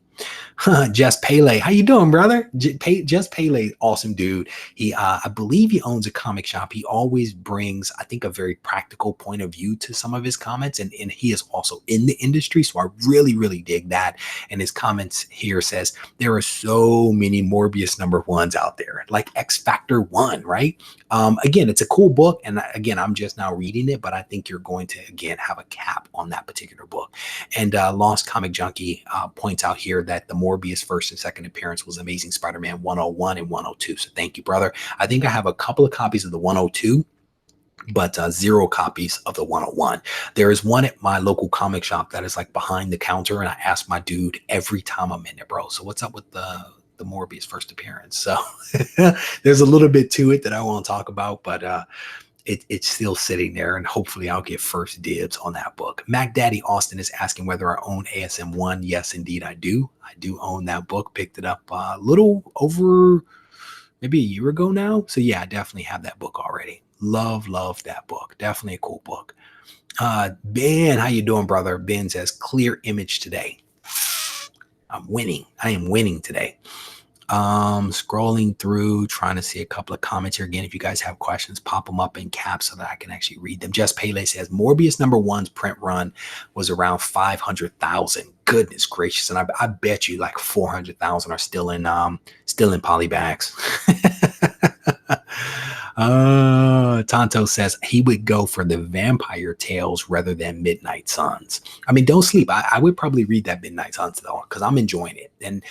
Just Pele, how you doing, brother? Just Pele, awesome dude. He I believe he owns a comic shop. He always brings, I think, a very practical point of view to some of his comments, and he is also in the industry, so I really dig that. And his comments here says there are so many Morbius #1s out there, like X Factor 1, right? Again, it's a cool book, and again, I'm just now reading it, but I think you're going to again have a cap on that particular book. And Lost Comic Junkie points out here that the Morbius first and second appearance was Amazing Spider-Man 101 and 102. So thank you, brother. I think I have a couple of copies of the 102, but 0 copies of the 101. There is one at my local comic shop that is like behind the counter, and I ask my dude every time I'm in there, bro, so what's up with the Morbius first appearance? So there's a little bit to it that I won't talk about, but it's still sitting there, and hopefully I'll get first dibs on that book. Mac Daddy Austin is asking whether I own ASM 1. Yes, indeed, I do. I do own that book. Picked it up a little over maybe a year ago now. So yeah, I definitely have that book already. Love that book. Definitely a cool book. Ben, how you doing, brother? Ben says clear image today. I'm winning. I am winning today. Scrolling through, trying to see a couple of comments here. Again, if you guys have questions, pop them up in caps so that I can actually read them. Just Pele says Morbius #1's print run was around 500,000. Goodness gracious. And I bet you like 400,000 are still in polybacks. Tonto says he would go for the Vampire Tales rather than Midnight Suns. I mean, don't sleep. I would probably read that Midnight Suns though, because I'm enjoying it. And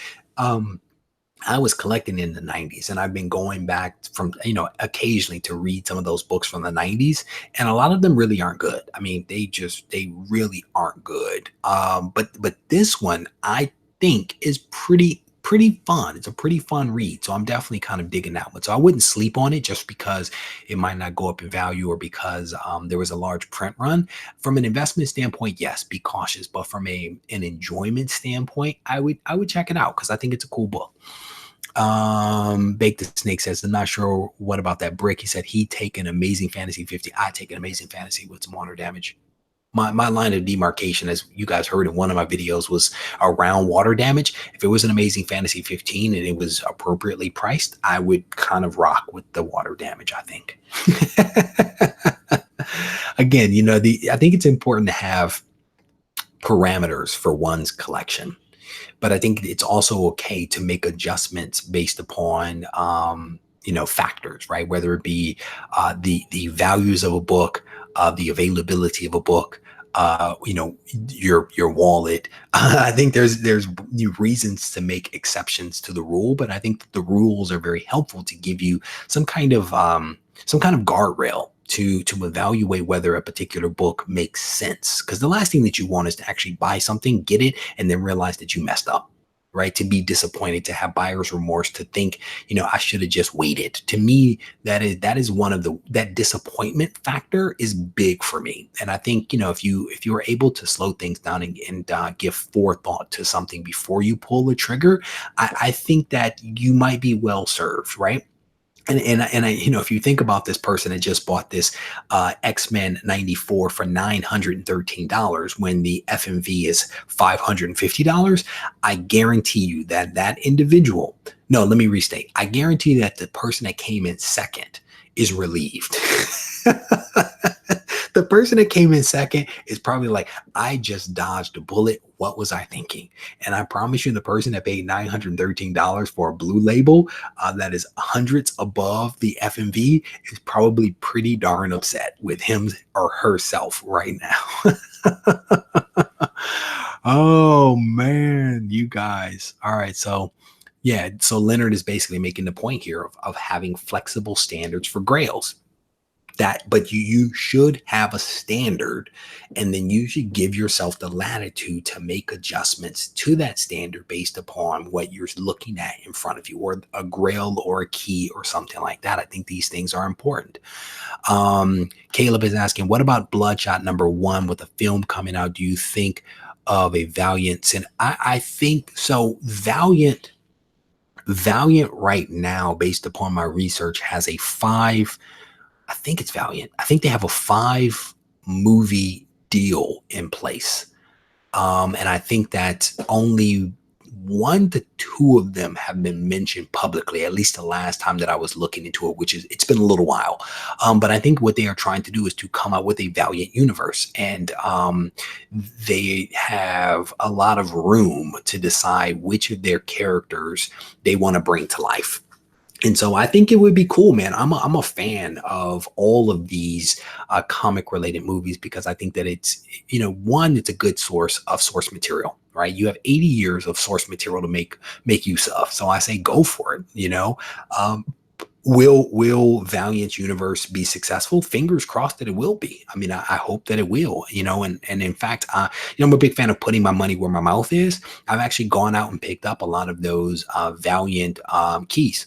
I was collecting in the 90s, and I've been going back from, occasionally to read some of those books from the 90s, and a lot of them really aren't good. I mean, they really aren't good. But this one I think is pretty fun. It's a pretty fun read. So I'm definitely kind of digging that one. So I wouldn't sleep on it just because it might not go up in value, or because there was a large print run. From an investment standpoint, yes, be cautious. But from an enjoyment standpoint, I would check it out because I think it's a cool book. Bake the Snake says, I'm not sure what about that brick. He said he'd take an Amazing Fantasy 50. I take an Amazing Fantasy with some water damage. My line of demarcation, as you guys heard in one of my videos, was around water damage. If it was an Amazing Fantasy 15 and it was appropriately priced, I would kind of rock with the water damage, I think. Again, I think it's important to have parameters for one's collection, but I think it's also okay to make adjustments based upon factors, right? Whether it be the values of a book, the availability of a book, your wallet. I think there's reasons to make exceptions to the rule, but I think that the rules are very helpful to give you some kind of guardrail to evaluate whether a particular book makes sense. Because the last thing that you want is to actually buy something, get it, and then realize that you messed up, right? To be disappointed, to have buyer's remorse, to think, I should have just waited. To me, that is one of that disappointment factor is big for me. And I think, if you're able to slow things down and give forethought to something before you pull the trigger, I think that you might be well served, right? And I, if you think about this person that just bought this X-Men 94 for $913 when the FMV is $550, I guarantee you that individual, no, let me restate. I guarantee that the person that came in second is relieved. The person that came in second is probably like, I just dodged a bullet. What was I thinking? And I promise you, the person that paid $913 for a blue label that is hundreds above the FMV is probably pretty darn upset with him or herself right now. Oh man, you guys. All right. So yeah, so Leonard is basically making the point here of having flexible standards for grails. But you should have a standard, and then you should give yourself the latitude to make adjustments to that standard based upon what you're looking at in front of you, or a grail or a key or something like that. I think these things are important. Caleb is asking, what about Bloodshot #1 with a film coming out? Do you think of a Valiant? And I think so. Valiant right now, based upon my research, has a 5. I think it's Valiant. I think they have a 5-movie deal in place. And I think that only 1 to 2 of them have been mentioned publicly, at least the last time that I was looking into it, it's been a little while. But I think what they are trying to do is to come out with a Valiant universe. And they have a lot of room to decide which of their characters they want to bring to life. And so I think it would be cool, man. I'm a fan of all of these comic related movies because I think that it's, one, it's a good source of source material, right? You have 80 years of source material to make use of. So I say go for it, Will Valiant's universe be successful? Fingers crossed that it will be. I mean, I hope that it will, and in fact, I'm a big fan of putting my money where my mouth is. I've actually gone out and picked up a lot of those Valiant keys.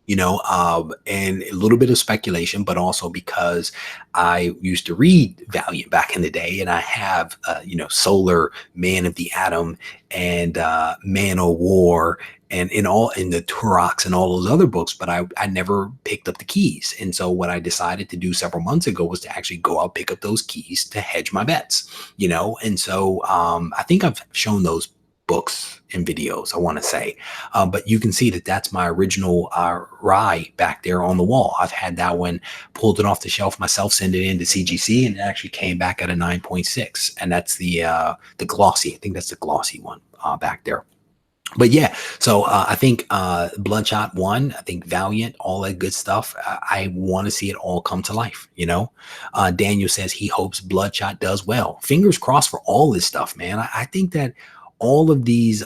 And a little bit of speculation, but also because I used to read Valiant back in the day, and I have, Solar, Man of the Atom, and Man of War, and in the Turoks and all those other books, but I never picked up the keys. And so what I decided to do several months ago was to actually go out, pick up those keys to hedge my bets, and so I think I've shown those books and videos, I want to say, but you can see that that's my original rye back there on the wall. I've had that one, pulled it off the shelf myself, send it into CGC, and it actually came back at a 9.6, and that's the glossy. I think that's the glossy one back there. But yeah, so I think Bloodshot 1, I think Valiant, all that good stuff. I want to see it all come to life, Daniel says he hopes Bloodshot does well. Fingers crossed for all this stuff, man. I think that all of these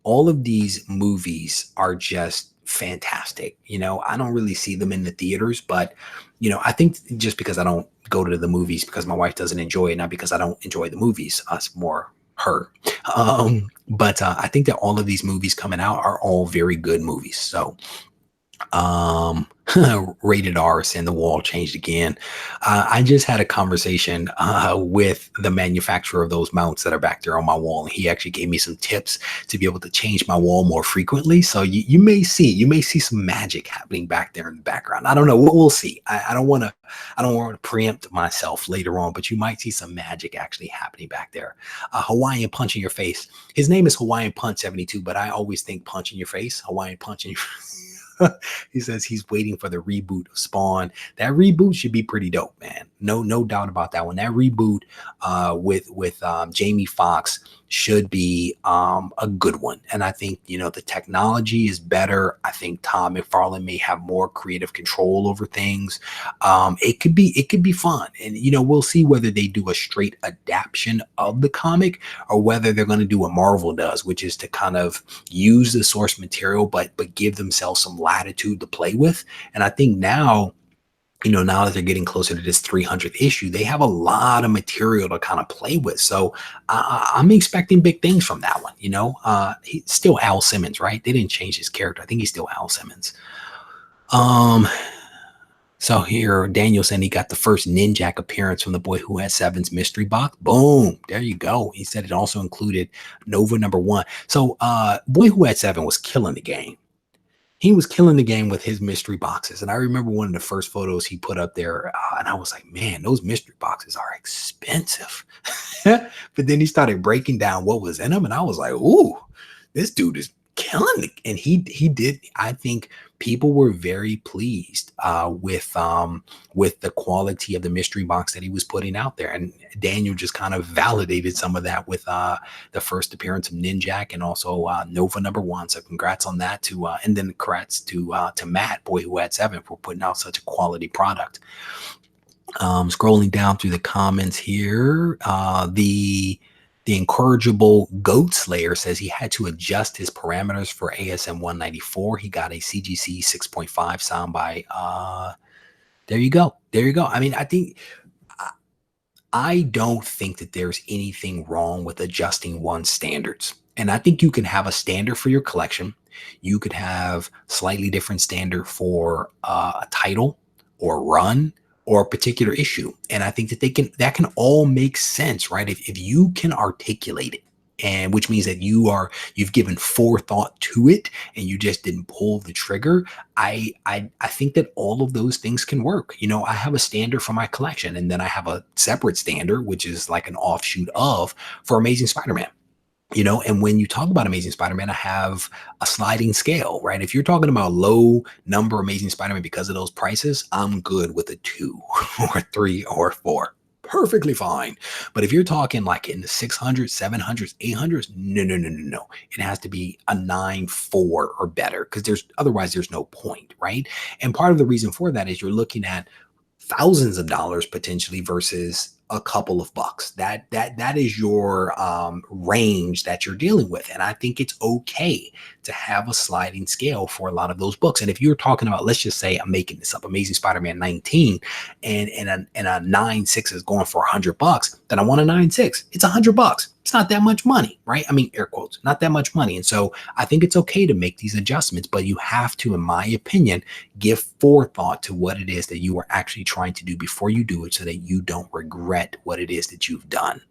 all of these movies are just fantastic. I don't really see them in the theaters, but I think just because I don't go to the movies because my wife doesn't enjoy it, not because I don't enjoy the movies, us more her. But I think that all of these movies coming out are all very good movies. So um rated R saying the wall changed again. I just had a conversation with the manufacturer of those mounts that are back there on my wall, and he actually gave me some tips to be able to change my wall more frequently. So you may see some magic happening back there in the background. I don't know, we'll see. I don't want to preempt myself later on, but you might see some magic actually happening back there. Hawaiian punch in your face. His name is Hawaiian Punch 72, but I always think punch in your face. Hawaiian punch in your he says he's waiting for the reboot of Spawn. That reboot should be pretty dope, man. No doubt about that one. That reboot with Jamie Foxx should be a good one. And I think the technology is better. I think Todd McFarlane may have more creative control over things. It could be fun, and we'll see whether they do a straight adaptation of the comic or whether they're going to do what Marvel does, which is to kind of use the source material but give themselves some latitude to play with. And I think now that they're getting closer to this 300th issue, they have a lot of material to kind of play with. So I'm expecting big things from that one. He's still Al Simmons, right? They didn't change his character. I think he's still Al Simmons. So here, Daniel said he got the first Ninjak appearance from the Boy Who Had Seven's mystery box. Boom, there you go. He said it also included Nova #1. So Boy Who Had Seven was killing the game. He was killing the game with his mystery boxes. And I remember one of the first photos he put up there, and I was like, man, those mystery boxes are expensive. But then he started breaking down what was in them, and I was like, ooh, this dude is killing it. And he did. I think people were very pleased with the quality of the mystery box that he was putting out there. And Daniel just kind of validated some of that with the first appearance of Ninjak and also Nova #1. So congrats on that and then congrats to Matt, Boy Who Had Seven, for putting out such a quality product. Scrolling down through the comments here, the incorrigible Goat Slayer says he had to adjust his parameters for ASM 194. He got a CGC 6.5 sound by. There you go. I mean, I don't think that there's anything wrong with adjusting one's standards. And I think you can have a standard for your collection. You could have slightly different standard for a title or run or a particular issue. And I think that that can all make sense, right? If you can articulate it, and which means that you've given forethought to it and you just didn't pull the trigger. I think that all of those things can work. I have a standard for my collection, and then I have a separate standard, which is like an offshoot for Amazing Spider-Man. And when you talk about Amazing Spider-Man, I have a sliding scale, right? If you're talking about low number Amazing Spider-Man because of those prices, I'm good with a 2 or 3 or 4. Perfectly fine. But if you're talking like in the 600s, 700s, 800s, no. It has to be a 9.4 or better, because otherwise there's no point, right? And part of the reason for that is you're looking at thousands of dollars potentially versus a couple of bucks. That is your range that you're dealing with. And I think it's okay to have a sliding scale for a lot of those books. And if you're talking about, let's just say I'm making this up, Amazing Spider-Man 19 and a 9.6 is going for $100, then I want a 9.6. It's $100. It's not that much money, right? I mean, air quotes, not that much money. And so I think it's okay to make these adjustments, but you have to, in my opinion, give forethought to what it is that you are actually trying to do before you do it, so that you don't regret what it is that you've done.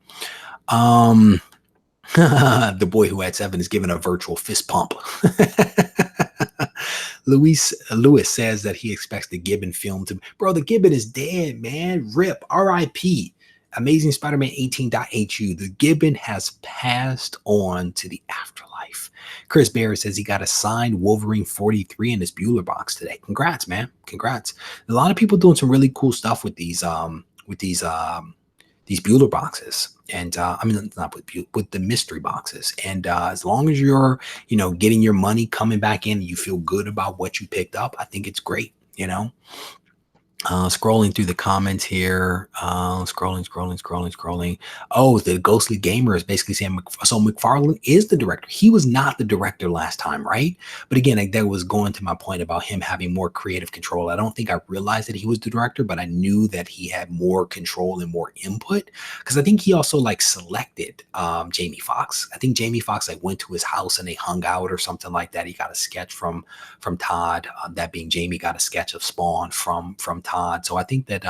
The Boy Who Had Seven is given a virtual fist pump. Lewis says that he expects the Gibbon film to... Bro, the Gibbon is dead, man. RIP. RIP. Amazing Spider-Man 18.HU. The Gibbon has passed on to the afterlife. Chris Barrett says he got a signed Wolverine 43 in his Bueller box today. Congrats, man. Congrats. A lot of people doing some really cool stuff with these Bueller boxes. And I mean, not with the mystery boxes. And as long as you're, getting your money coming back in, and you feel good about what you picked up, I think it's great, Scrolling through the comments here, scrolling. Oh, the Ghostly Gamer is basically saying, so McFarlane is the director. He was not the director last time, right? But again, that was going to my point about him having more creative control. I don't think I realized that he was the director, but I knew that he had more control and more input because I think he also like selected Jamie Foxx. I think Jamie Foxx like went to his house and they hung out or something like that. He got a sketch from Todd. That being Jamie got a sketch of Spawn from Todd. So I think that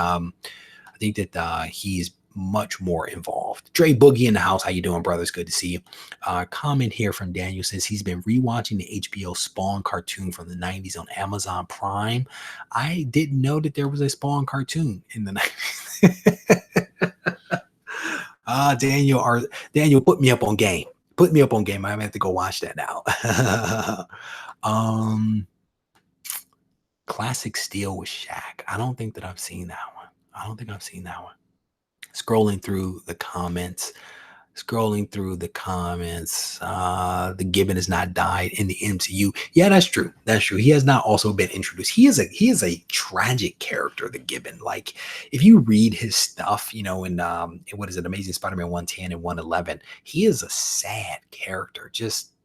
he's much more involved. Dre Boogie in the house. How you doing, brothers? Good to see you. Comment here from Daniel says he's been rewatching the HBO Spawn cartoon from the 90s on Amazon Prime. I didn't know that there was a Spawn cartoon in the 90s. Daniel, put me up on game. Put me up on game. I have to go watch that now. um Classic Steel with Shaq. I don't think that I've seen that one. I don't think I've seen that one. Scrolling through the comments. The Gibbon has not died in the MCU. Yeah, that's true. That's true. He has not also been introduced. He is a tragic character, the Gibbon. Like if you read his stuff, in what is it, Amazing Spider-Man 110 and 111, he is a sad character.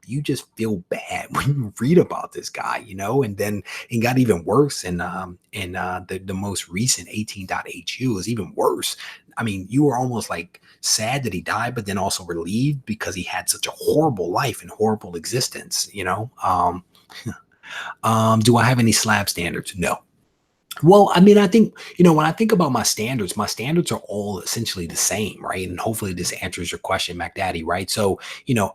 You just feel bad when you read about this guy, and then it got even worse. And the most recent 18.HU is even worse. I mean, you were almost like sad that he died, but then also relieved because he had such a horrible life and horrible existence. Do I have any slab standards? No. Well, I mean, I think, when I think about my standards are all essentially the same, right? And hopefully this answers your question, Mac Daddy, right? So,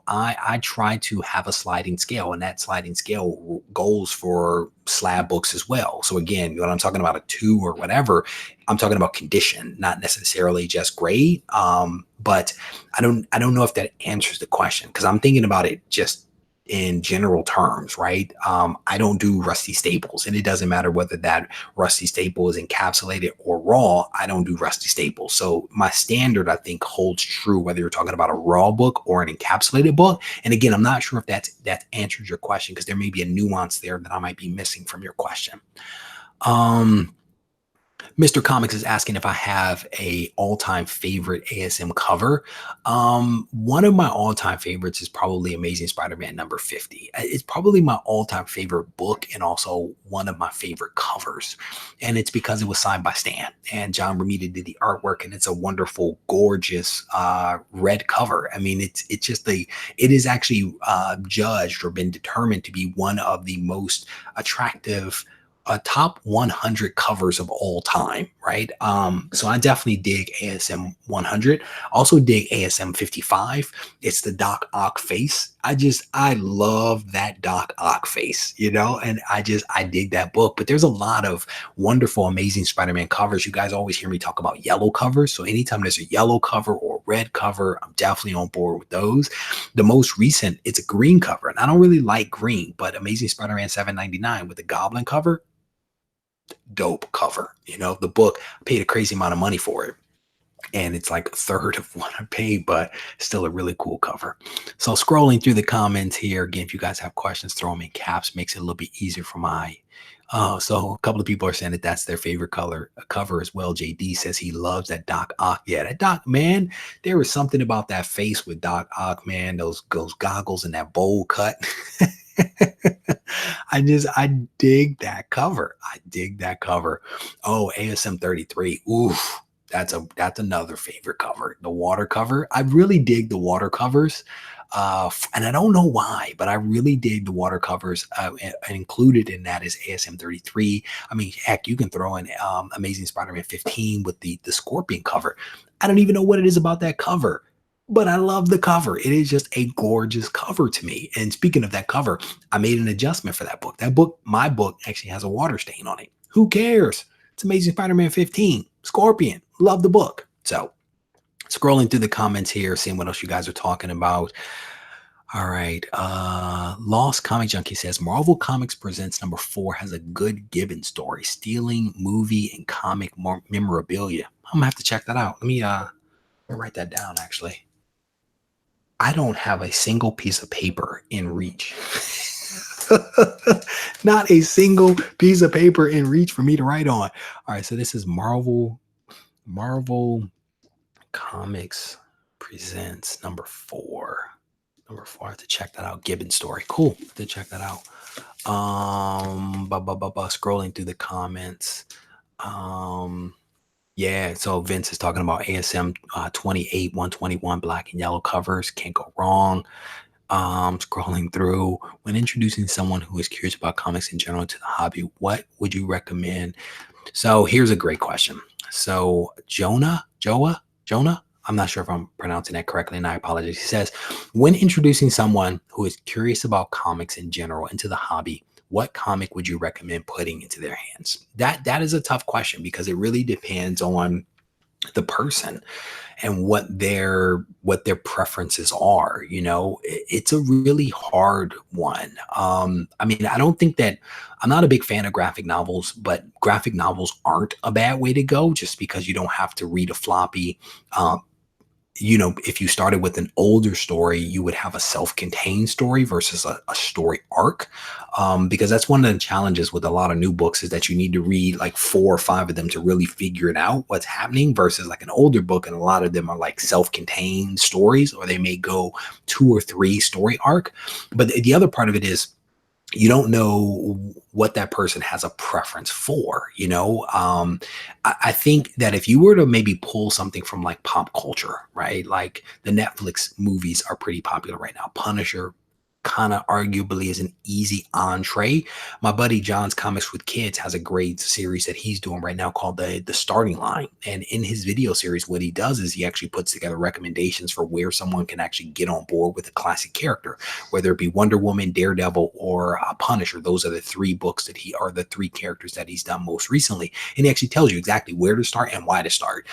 I try to have a sliding scale, and that sliding scale goes for slab books as well. So again, when I'm talking about a 2 or whatever, I'm talking about condition, not necessarily just grade. But I don't know if that answers the question because I'm thinking about it just in general terms, right? I don't do rusty staples, and it doesn't matter whether that rusty staple is encapsulated or raw. I don't do rusty staples. So my standard, I think, holds true whether you're talking about a raw book or an encapsulated book. And again, I'm not sure if that answers your question because there may be a nuance there that I might be missing from your question. Mr. Comics is asking if I have a all-time favorite ASM cover. One of my all-time favorites is probably Amazing Spider-Man number 50. It's probably my all-time favorite book and also one of my favorite covers. And it's because it was signed by Stan and John Romita did the artwork, and it's a wonderful, gorgeous red cover. I mean, it is actually judged or been determined to be one of the most attractive top 100 covers of all time, right? So I definitely dig ASM 100. Also dig ASM 55. It's the Doc Ock face. I love that Doc Ock face, and I dig that book. But there's a lot of wonderful, amazing Spider-Man covers. You guys always hear me talk about yellow covers. So anytime there's a yellow cover or red cover, I'm definitely on board with those. The most recent, it's a green cover, and I don't really like green, but Amazing Spider-Man 799 with the Goblin cover, dope cover. The book, I paid a crazy amount of money for it, and it's like a third of what I paid, but still a really cool cover. So scrolling through the comments here again, if you guys have questions, throw them in caps, makes it a little bit easier for my so a couple of people are saying that that's their favorite cover as well. JD says he loves that Doc Ock. Yeah, that Doc, man, there was something about that face with Doc Ock, man, those goggles and that bowl cut. I dig that cover. I dig that cover. Oh, ASM 33. Oof. That's another favorite cover. The water cover. I really dig the water covers. And I don't know why, but I really dig the water covers. And included in that is ASM 33. I mean, heck, you can throw in Amazing Spider-Man 15 with the Scorpion cover. I don't even know what it is about that cover, but I love the cover. It is just a gorgeous cover to me. And speaking of that cover, I made an adjustment for that book. My book actually has a water stain on it. Who cares? It's Amazing Spider-Man 15, Scorpion. Love the book. So scrolling through the comments here, seeing what else you guys are talking about. All right. Lost Comic Junkie says Marvel Comics Presents number 4 has a good Gibbon story, stealing movie and comic memorabilia. I'm gonna have to check that out. Let me write that down actually. I don't have a single piece of paper in reach. Not a single piece of paper in reach for me to write on. All right, so this is Marvel Comics presents number four. Number four, I have to check that out. Gibbon story. Cool. I have to check that out. Scrolling through the comments. Yeah, so Vince is talking about ASM 28, 121 black and yellow covers. Can't go wrong. Scrolling through, when introducing someone who is curious about comics in general to the hobby, what would you recommend? So here's a great question. So Jonah, I'm not sure if I'm pronouncing that correctly, and I apologize. He says, when introducing someone who is curious about comics in general into the hobby, what comic would you recommend putting into their hands? That is a tough question because it really depends on the person and what their preferences are. It's a really hard one. I mean, I don't think that I'm not a big fan of graphic novels, but graphic novels aren't a bad way to go just because you don't have to read a floppy. If you started with an older story, you would have a self-contained story versus a story arc. Because that's one of the challenges with a lot of new books is that you need to read like 4 or 5 of them to really figure it out what's happening versus like an older book. And a lot of them are like self-contained stories, or they may go 2 or 3 story arc. But the other part of it is you don't know what that person has a preference for. I think that if you were to maybe pull something from like pop culture, right? Like the Netflix movies are pretty popular right now. Punisher kind of arguably is an easy entree. My buddy John's Comics with Kids has a great series that he's doing right now called the Starting Line. And in his video series, what he does is he actually puts together recommendations for where someone can actually get on board with a classic character, whether it be Wonder Woman, Daredevil, or Punisher. Those are the 3 books are the 3 characters that he's done most recently. And he actually tells you exactly where to start and why to start.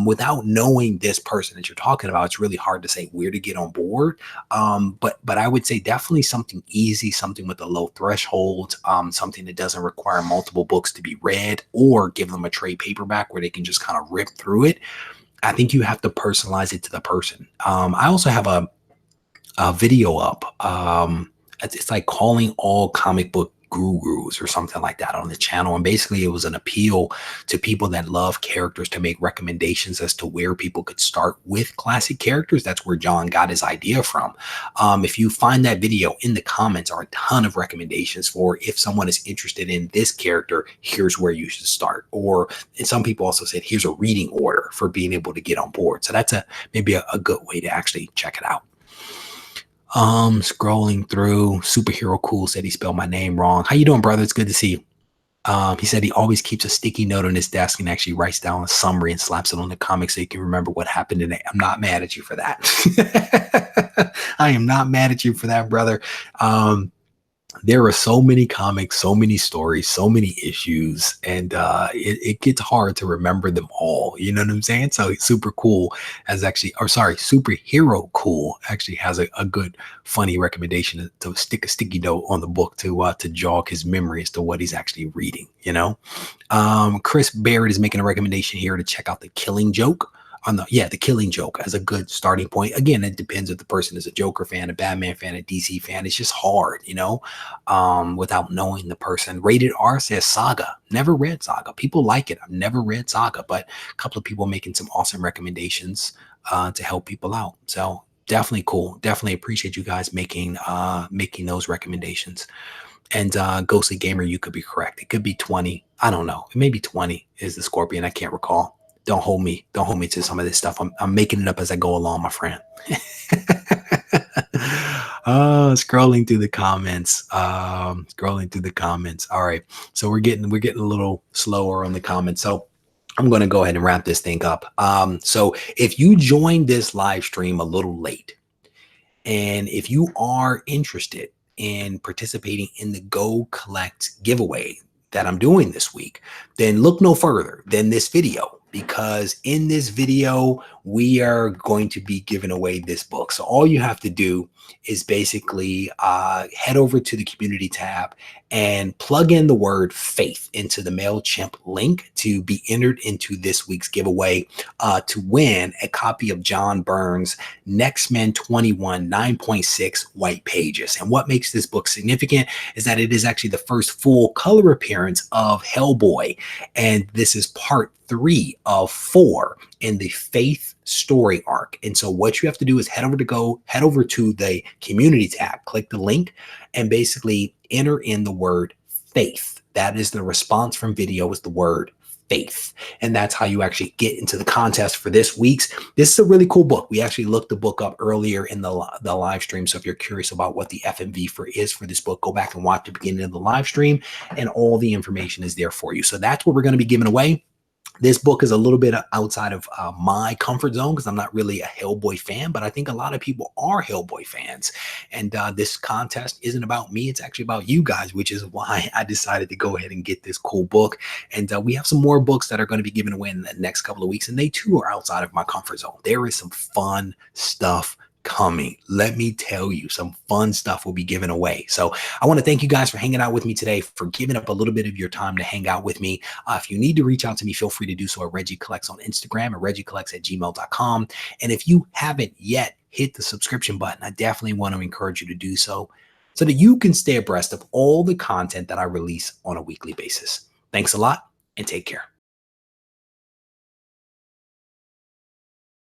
Without knowing this person that you're talking about, it's really hard to say where to get on board. But I would say definitely something easy, something with a low threshold, something that doesn't require multiple books to be read, or give them a trade paperback where they can just kind of rip through it. I think you have to personalize it to the person. I also have a video up. It's like calling all comic book gurus or something like that on the channel. And basically it was an appeal to people that love characters to make recommendations as to where people could start with classic characters. That's where John got his idea from. If you find that video, in the comments are a ton of recommendations for if someone is interested in this character, here's where you should start. And some people also said, here's a reading order for being able to get on board. So that's maybe a good way to actually check it out. Scrolling through, Superhero Cool said he spelled my name wrong. How you doing, brother? It's good to see you. He said he always keeps a sticky note on his desk and actually writes down a summary and slaps it on the comic so he can remember what happened today. I'm not mad at you for that. I am not mad at you for that, brother. There are so many comics, so many stories, so many issues, and it gets hard to remember them all. You know what I'm saying? So Super Cool Superhero Cool actually has a good, funny recommendation to stick a sticky note on the book to jog his memory as to what he's actually reading. Chris Barrett is making a recommendation here to check out The Killing Joke. The Killing Joke as a good starting point. Again, it depends if the person is a Joker fan, a Batman fan, a DC fan. It's just hard, without knowing the person. Rated R says Saga. Never read Saga. People like it. I've never read Saga, but a couple of people making some awesome recommendations to help people out. So definitely cool. Definitely appreciate you guys making those recommendations. And Ghostly Gamer, you could be correct. It could be 20. I don't know. It may be 20 is the Scorpion. I can't recall. Don't hold me to some of this stuff. I'm making it up as I go along, my friend. Scrolling through the comments. All right. So we're getting a little slower on the comments. So I'm going to go ahead and wrap this thing up. So if you joined this live stream a little late, and if you are interested in participating in the Go Collect giveaway that I'm doing this week, then look no further than this video, because in this video, we are going to be giving away this book. So all you have to do is basically head over to the community tab and plug in the word faith into the MailChimp link to be entered into this week's giveaway to win a copy of John Byrne's Next Men 21 9.6 White Pages. And what makes this book significant is that it is actually the first full color appearance of Hellboy. And this is part 3 of 4 in the faith story arc. And so what you have to do is head over to the community tab, click the link, and basically enter in the word faith. That is the response from video, is the word faith. And that's how you actually get into the contest for this week's. This is a really cool book. We actually looked the book up earlier in the live stream. So if you're curious about what the FMV is for this book, go back and watch the beginning of the live stream, and all the information is there for you. So that's what we're going to be giving away. This book is a little bit outside of my comfort zone because I'm not really a Hellboy fan, but I think a lot of people are Hellboy fans. And this contest isn't about me. It's actually about you guys, which is why I decided to go ahead and get this cool book. And we have some more books that are going to be given away in the next couple of weeks, and they too are outside of my comfort zone. There is some fun stuff coming. Let me tell you, some fun stuff will be given away. So I want to thank you guys for hanging out with me today, for giving up a little bit of your time to hang out with me. If you need to reach out to me, feel free to do so at Regie Collects on Instagram, at regiecollects@gmail.com. And if you haven't yet hit the subscription button, I definitely want to encourage you to do so that you can stay abreast of all the content that I release on a weekly basis. Thanks a lot, and take care.